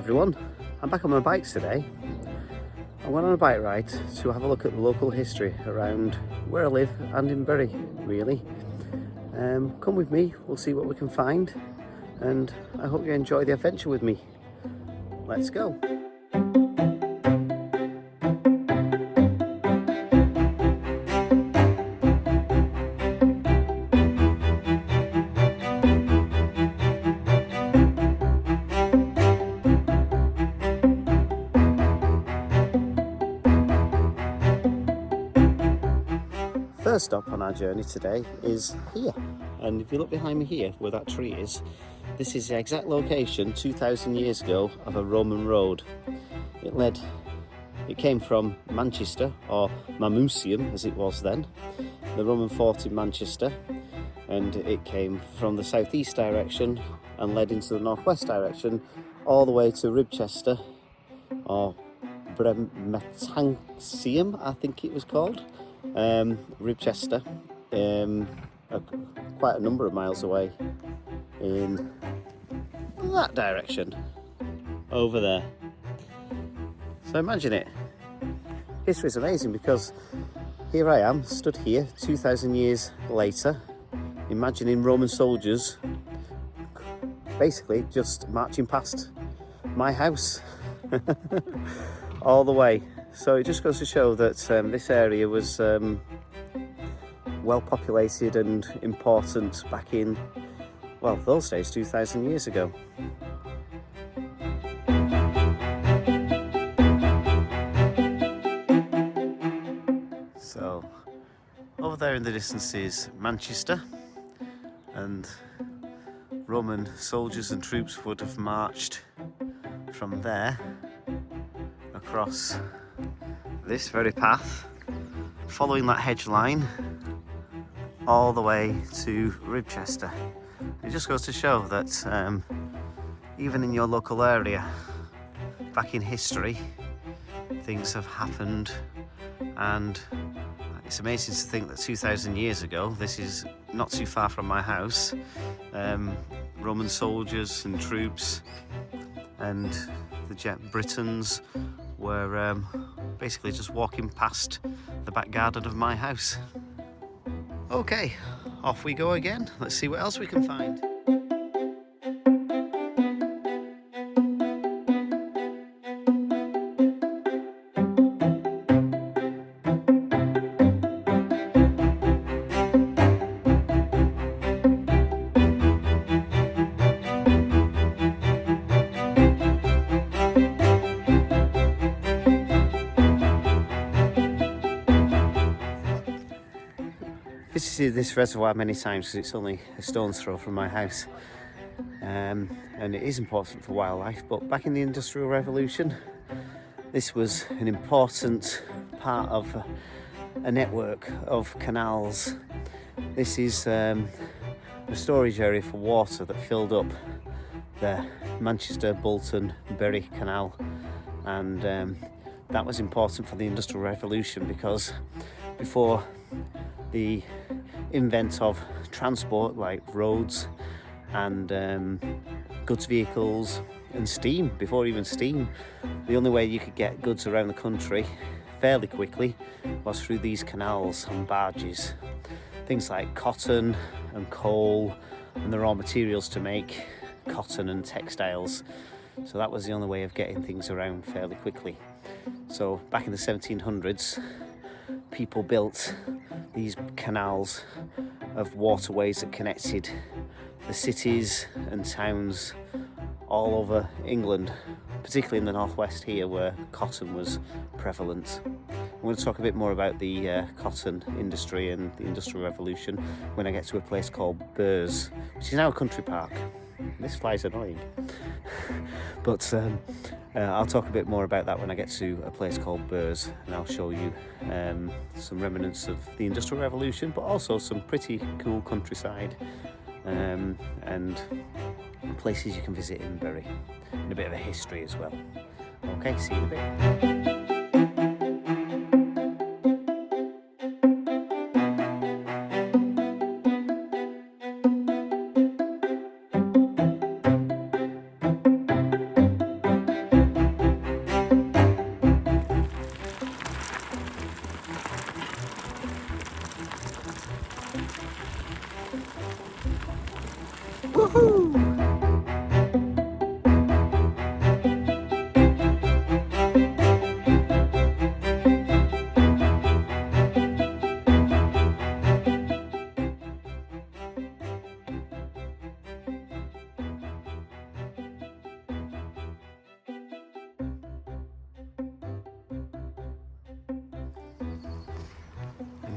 everyone, I'm back on my bikes today. I went on a bike ride to have a look at the local history around where I live and in Bury, really. Come with me, we'll see what we can find, and I hope you enjoy the adventure with me. Let's go. First stop on our journey today is here, and if you look behind me here where that tree is, this is the exact location 2,000 years ago of a Roman road. It came from Manchester, or Mamucium as it was then, the Roman fort in Manchester, and it came from the southeast direction and led into the northwest direction all the way to Ribchester, or Bremetansium I think it was called. Ribchester, quite a number of miles away in that direction over there. So imagine it. History is amazing, because here I am stood here 2,000 years later, imagining Roman soldiers basically just marching past my house all the way. So it just goes to show that this area was well populated and important back in, well, those days, 2,000 years ago. So over there in the distance is Manchester, and Roman soldiers and troops would have marched from there across this very path, following that hedge line all the way to Ribchester. It just goes to show that even in your local area, back in history, things have happened, and it's amazing to think that 2,000 years ago, this is not too far from my house, Roman soldiers and troops and the Britons were basically just walking past the back garden of my house. Okay, off we go again. Let's see what else we can find. Visited this reservoir many times because it's only a stone's throw from my house, and it is important for wildlife. But back in the Industrial Revolution, this was an important part of a network of canals. This is a storage area for water that filled up the Manchester, Bolton, Bury Canal, and that was important for the Industrial Revolution, because before the invent of transport like roads and goods vehicles and steam, before even steam, the only way you could get goods around the country fairly quickly was through these canals and barges. Things like cotton and coal and the raw materials to make cotton and textiles. So that was the only way of getting things around fairly quickly. So back in the 1700s, people built these canals of waterways that connected the cities and towns all over England, particularly in the northwest here where cotton was prevalent. I'm going to talk a bit more about the cotton industry and the Industrial Revolution when I get to a place called Burrs, which is now a country park. This fly's annoying. But I'll talk a bit more about that when I get to a place called Burrs, and I'll show you some remnants of the Industrial Revolution, but also some pretty cool countryside and places you can visit in Bury, and a bit of a history as well. Okay, see you in a bit.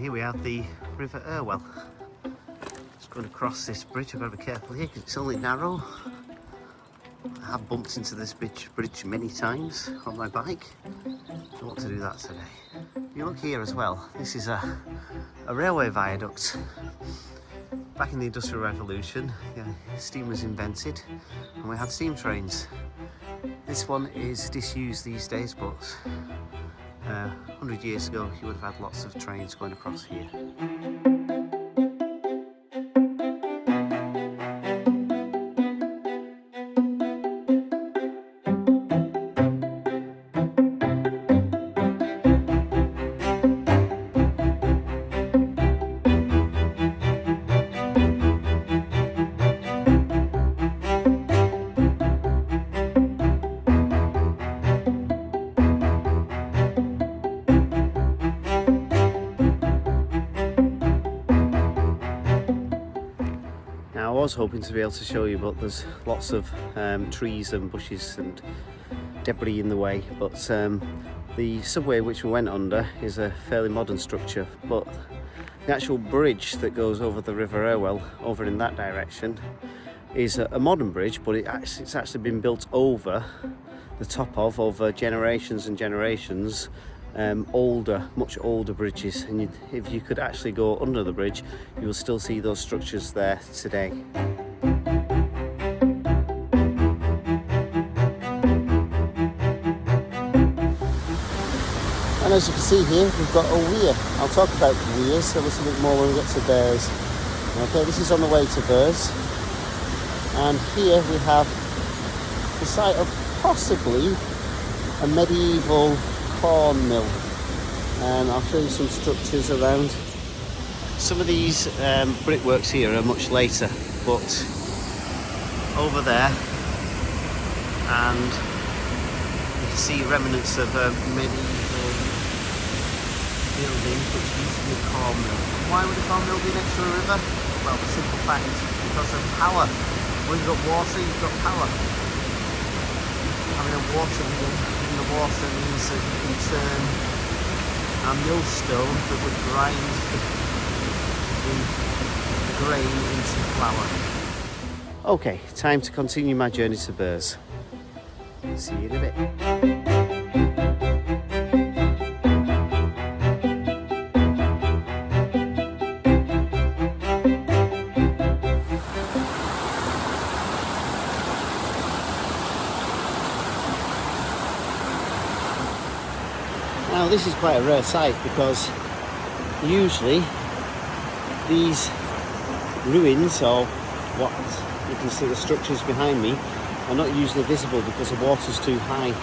here we have the River Irwell. Just going to cross this bridge. I've got to be careful here because it's only narrow. I have bumped into this bridge many times on my bike. Don't want to do that today. You look here as well. This is a railway viaduct. Back in the Industrial Revolution, steam was invented and we had steam trains. This one is disused these days, but 100 years ago you would have had lots of trains going across here. I was hoping to be able to show you, but there's lots of trees and bushes and debris in the way. But the subway which we went under is a fairly modern structure, but the actual bridge that goes over the River Irwell over in that direction is a modern bridge, but it's actually been built over the top of over generations and generations much older bridges, and if you could actually go under the bridge you will still see those structures there today. And as you can see here, we've got a weir. I'll talk about weirs a little bit more when we get to Burrs. Okay, this is on the way to Burrs, and here we have the site of possibly a medieval corn mill, and I'll show you some structures around. Some of these brickworks here are much later, but over there, and you can see remnants of a medieval building which used to be a corn mill. Why would a corn mill be next to a river? Well, the simple fact is because of power. When you've got water, you've got power. Having a water mill in the water means that you can turn a millstone that would grind the grain into flour. Okay, time to continue my journey to Burrs. See you in a bit. Now this is quite a rare sight because usually these ruins, or what you can see the structures behind me, are not usually visible because the water's too high.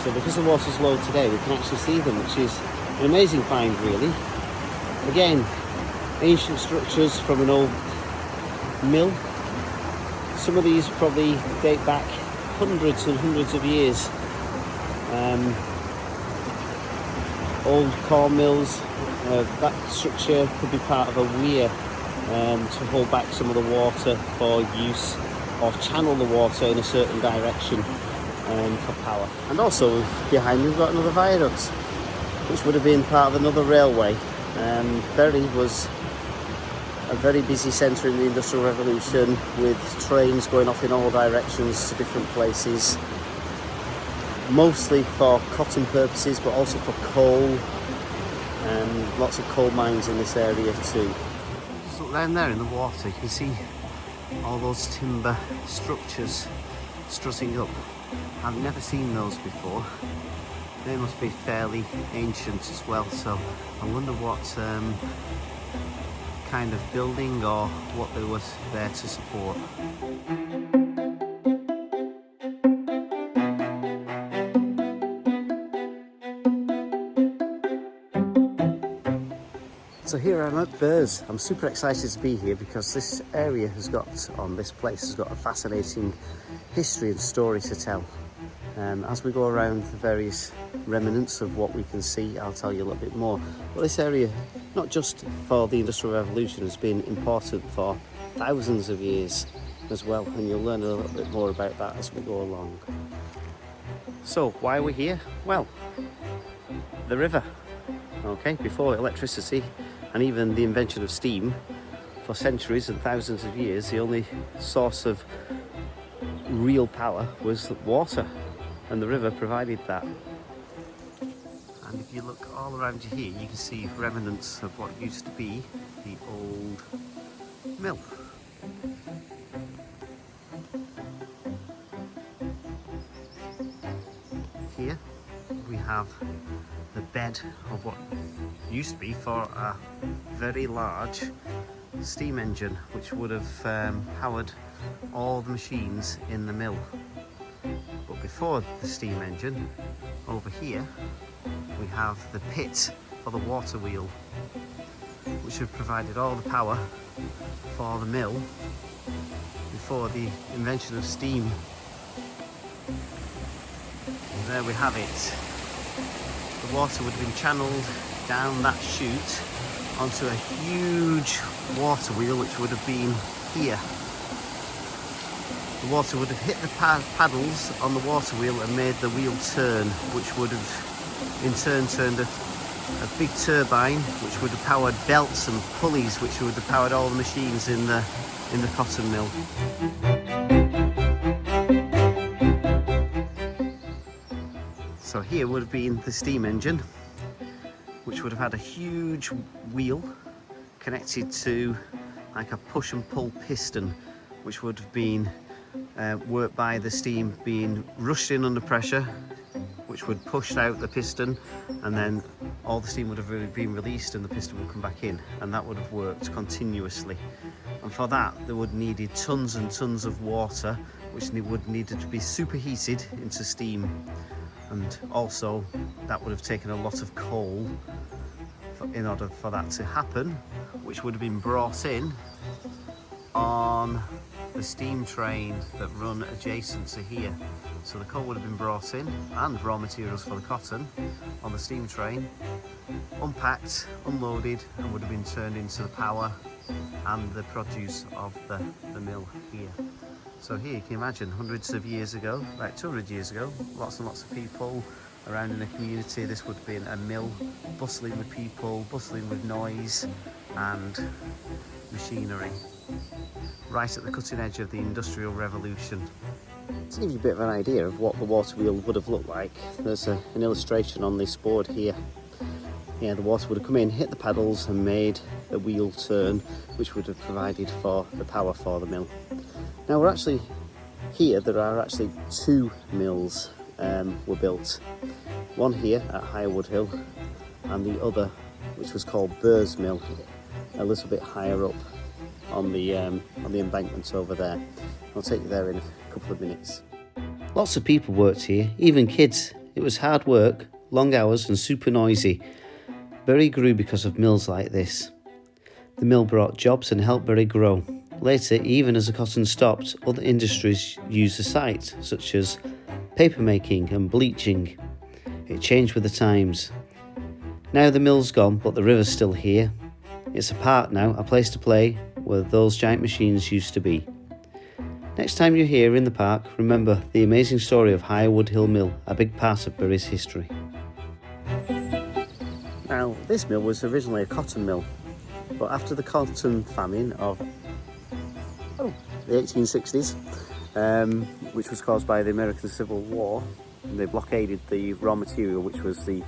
So because the water's low today we can actually see them, which is an amazing find really. Again, ancient structures from an old mill. Some of these probably date back hundreds and hundreds of years. Old corn mills, that structure could be part of a weir to hold back some of the water for use, or channel the water in a certain direction for power. And also behind me we've got another viaduct, which would have been part of another railway. Bury was a very busy centre in the Industrial Revolution, with trains going off in all directions to different places. Mostly for cotton purposes, but also for coal, and lots of coal mines in this area too. Just look down there in the water, you can see all those timber structures strutting up. I've never seen those before. They must be fairly ancient as well, so I wonder what kind of building or what they were there to support. So here I'm at Burrs. I'm super excited to be here because this area has got, this place has got a fascinating history and story to tell. As we go around the various remnants of what we can see, I'll tell you a little bit more. But this area, not just for the Industrial Revolution, has been important for thousands of years as well, and you'll learn a little bit more about that as we go along. So why are we here? Well, the river. Okay, before electricity and even the invention of steam, for centuries and thousands of years, the only source of real power was water, and the river provided that. And if you look all around you here, you can see remnants of what used to be the old mill. Here we have the bed of what used to be for a very large steam engine, which would have powered all the machines in the mill. But before the steam engine, over here we have the pit for the water wheel, which had provided all the power for the mill before the invention of steam. And there we have it. The water would have been channeled down that chute onto a huge water wheel, which would have been here. The water would have hit the paddles on the water wheel and made the wheel turn, which would have in turn turned a big turbine, which would have powered belts and pulleys, which would have powered all the machines in the cotton mill. So here would have been the steam engine, which would have had a huge wheel connected to like a push and pull piston, which would have been worked by the steam being rushed in under pressure, which would push out the piston, and then all the steam would have really been released and the piston would come back in, and that would have worked continuously. And for that there would needed tons and tons of water, which would needed to be superheated into steam, and also that would have taken a lot of coal in order for that to happen, which would have been brought in on the steam train that run adjacent to here. So the coal would have been brought in, and raw materials for the cotton, on the steam train, unpacked, unloaded, and would have been turned into the power and the produce of the mill here. So here you can imagine hundreds of years ago, like 200 years ago, lots and lots of people around in the community. This would have been a mill, bustling with people, bustling with noise and machinery, right at the cutting edge of the Industrial Revolution. To give you a bit of an idea of what the water wheel would have looked like, there's an illustration on this board here. Yeah, the water would have come in, hit the paddles and made the wheel turn, which would have provided for the power for the mill. Now we're actually here, there are actually two mills were built. One here at Highwood Hill, and the other, which was called Burrs Mill, a little bit higher up on the embankment over there. I'll take you there in a couple of minutes. Lots of people worked here, even kids. It was hard work, long hours and super noisy. Bury grew because of mills like this. The mill brought jobs and helped Bury grow. Later, even as the cotton stopped, other industries used the site, such as paper making and bleaching. It changed with the times. Now the mill's gone, but the river's still here. It's a park now, a place to play, where those giant machines used to be. Next time you're here in the park, remember the amazing story of Highwood Hill Mill, a big part of Bury's history. Now, this mill was originally a cotton mill, but after the cotton famine of the 1860s, which was caused by the American Civil War, they blockaded the raw material, which was the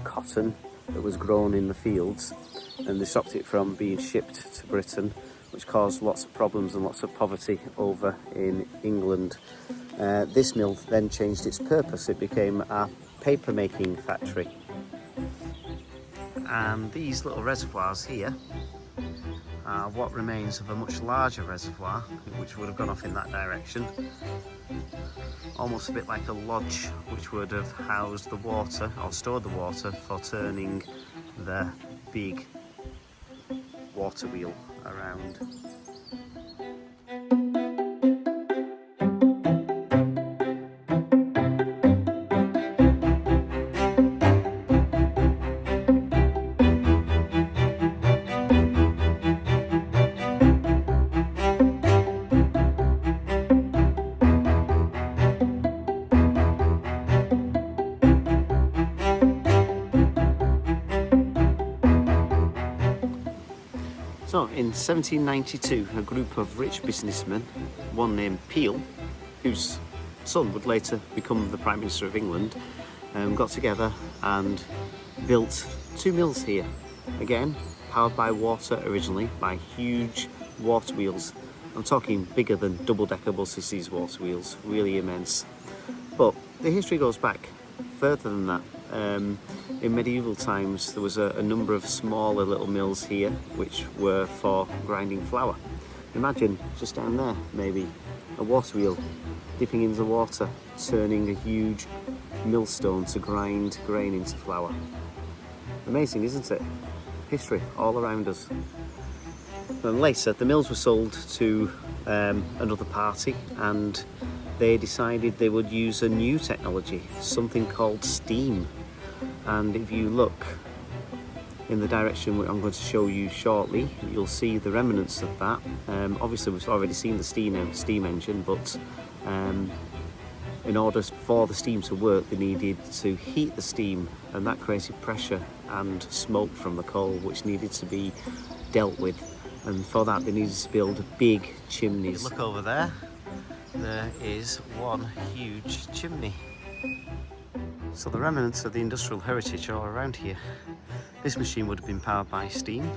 cotton that was grown in the fields, and they stopped it from being shipped to Britain, which caused lots of problems and lots of poverty over in England. This mill then changed its purpose. It became a paper making factory. And these little reservoirs here are what remains of a much larger reservoir, which would have gone off in that direction. Almost a bit like a lodge, which would have housed the water or stored the water for turning the big water wheel around. So in 1792, a group of rich businessmen, one named Peel, whose son would later become the Prime Minister of England, got together and built 2 mills here. Again, powered by water originally, by huge water wheels. I'm talking bigger than double-decker buses, these water wheels, really immense. But the history goes back further than that. In medieval times there was a number of smaller little mills here which were for grinding flour. Imagine just down there maybe a water wheel dipping into the water, turning a huge millstone to grind grain into flour. Amazing, isn't it? History all around us. And later the mills were sold to another party, and they decided they would use a new technology, something called steam. And if you look in the direction I'm going to show you shortly, you'll see the remnants of that. Obviously we've already seen the steam engine, but in order for the steam to work they needed to heat the steam, and that created pressure and smoke from the coal which needed to be dealt with, and for that they needed to build big chimneys. Look over there, there is one huge chimney. So the remnants of the industrial heritage are all around here. This machine would have been powered by steam.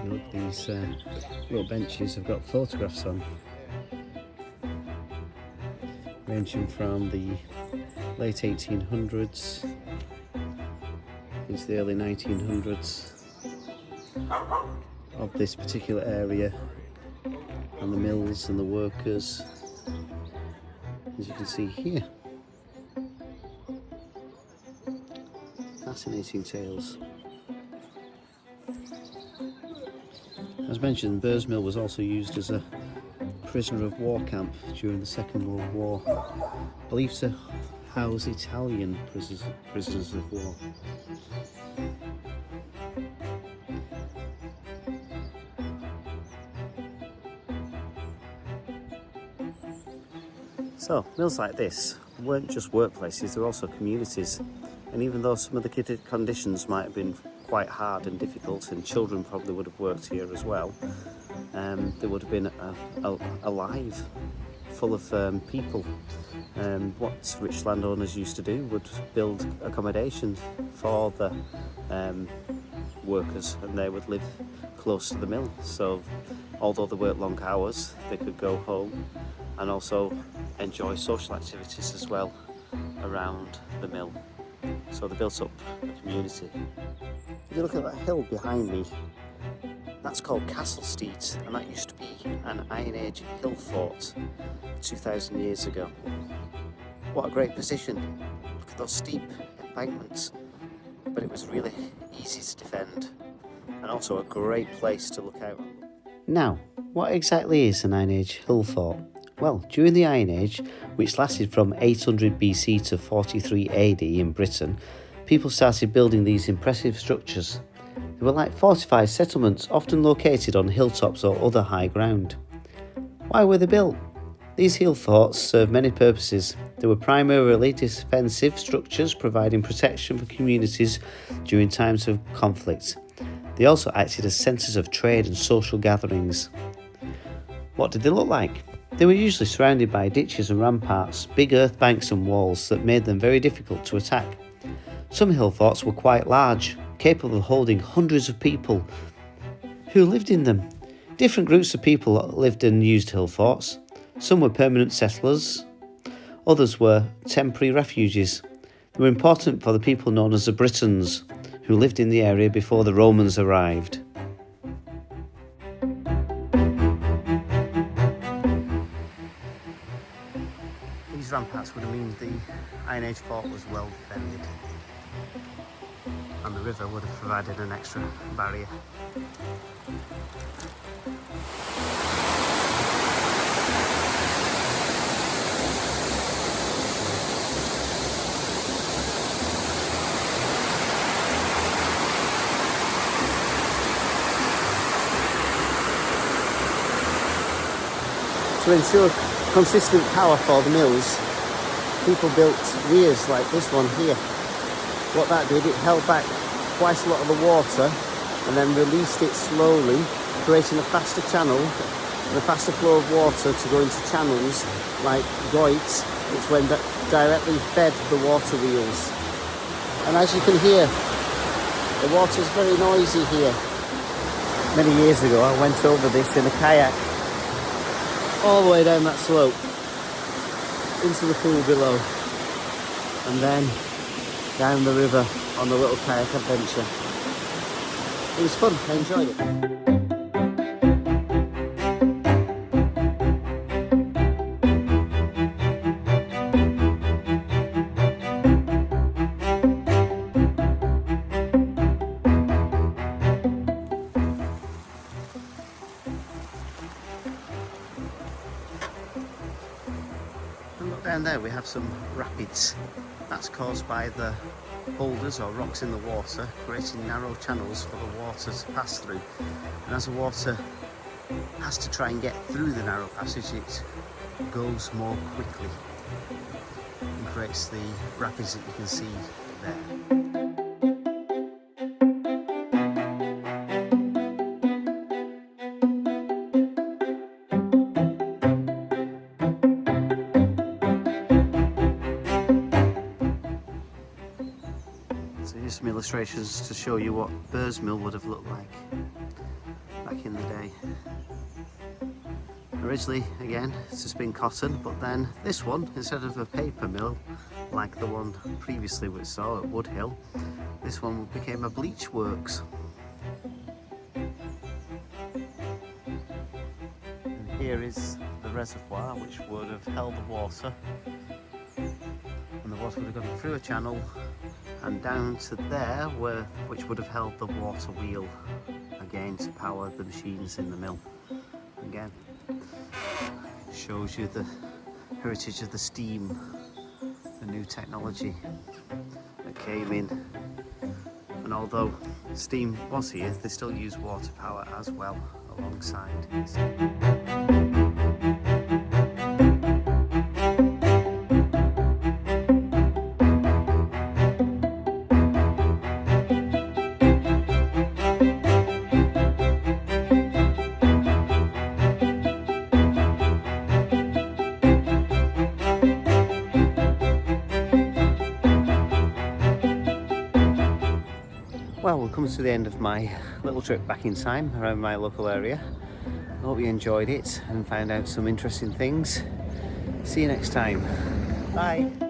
Look, these little benches have got photographs on, ranging from the late 1800s into the early 1900s of this particular area, and the mills and the workers, as you can see here. Fascinating tales. As mentioned, Burrs Mill was also used as a prisoner of war camp during the Second World War, believed to house Italian prisoners of war. So, mills like this weren't just workplaces, they're also communities. And even though some of the conditions might have been quite hard and difficult, and children probably would have worked here as well, there would have been alive, full of people. What rich landowners used to do would build accommodation for the workers, and they would live close to the mill. So although they worked long hours, they could go home and also enjoy social activities as well around the mill. So they built up a community. If you look at that hill behind me, that's called Castlestead, and that used to be an Iron Age hill fort 2,000 years ago. What a great position. Look at those steep embankments. But it was really easy to defend, and also a great place to look out. Now, what exactly is an Iron Age hill fort? Well, during the Iron Age, which lasted from 800 BC to 43 AD in Britain, people started building these impressive structures. They were like fortified settlements, often located on hilltops or other high ground. Why were they built? These hill forts served many purposes. They were primarily defensive structures, providing protection for communities during times of conflict. They also acted as centres of trade and social gatherings. What did they look like? They were usually surrounded by ditches and ramparts, big earth banks and walls that made them very difficult to attack. Some hill forts were quite large, capable of holding hundreds of people who lived in them. Different groups of people lived and used hill forts. Some were permanent settlers, others were temporary refuges. They were important for the people known as the Britons, who lived in the area before the Romans arrived. These ramparts would have meant the Iron Age fort was well defended, and the river would have provided an extra barrier. To ensure consistent power for the mills, people built weirs like this one here. What that did, it held back quite a lot of the water and then released it slowly, creating a faster channel and a faster flow of water to go into channels like goits, which went directly fed the water wheels. And as you can hear, the water's very noisy here. Many years ago I went over this in a kayak all the way down that slope into the pool below and then down the river on the little kayak adventure. It was fun, I enjoyed it. And look down there, we have some rapids. That's caused by the boulders or rocks in the water, creating narrow channels for the water to pass through. And as the water has to try and get through the narrow passage, it goes more quickly and creates the rapids that you can see there. So here's some illustrations to show you what Burrs Mill would have looked like back in the day. Originally, again, to spin cotton, but then this one, instead of a paper mill like the one previously we saw at Wood Hill, this one became a bleach works. And here is the reservoir, which would have held the water, and the water would have gone through a channel and down to there, which would have held the water wheel again to power the machines in the mill. Again, shows you the heritage of the steam, the new technology that came in. And although steam was here, they still use water power as well alongside. Well, we're coming to the end of my little trip back in time around my local area. I hope you enjoyed it and found out some interesting things. See you next time. Bye.